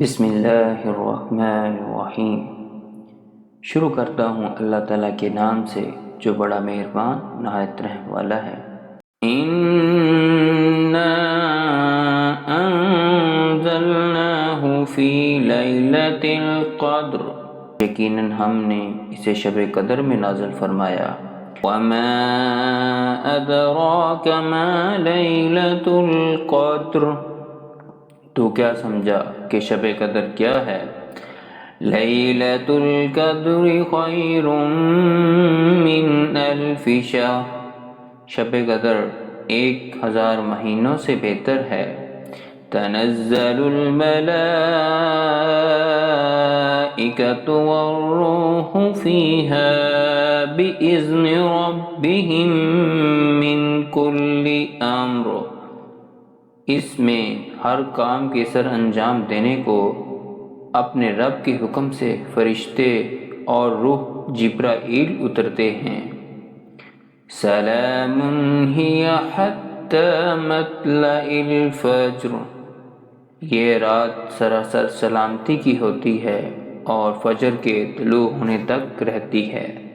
بسم اللہ الرحمن الرحیم۔ شروع کرتا ہوں اللہ تعالیٰ کے نام سے جو بڑا مہربان نہایت رحم والا ہے۔ اِنَّا أَنزَلْنَاهُ فِي لَيْلَةِ الْقَدْرِ، یقیناً ہم نے اسے شب قدر میں نازل فرمایا۔ وَمَا أَدْرَاكَ مَا لَيْلَةُ الْقَدْرِ، تو کیا سمجھا کہ شب قدر کیا ہے؟ لیلۃ القدر خیر من الف شہر، شب قدر 1000 مہینوں سے بہتر ہے۔ تنزل الملائکۃ والروح فیہا بإذن ربہم من کل امر، اس میں ہر کام کے سر انجام دینے کو اپنے رب کے حکم سے فرشتے اور روح جبرائیل اترتے ہیں۔ سلام ہی حتی مطلع الفجر، یہ رات سراسر سلامتی کی ہوتی ہے اور فجر کے طلوع ہونے تک رہتی ہے۔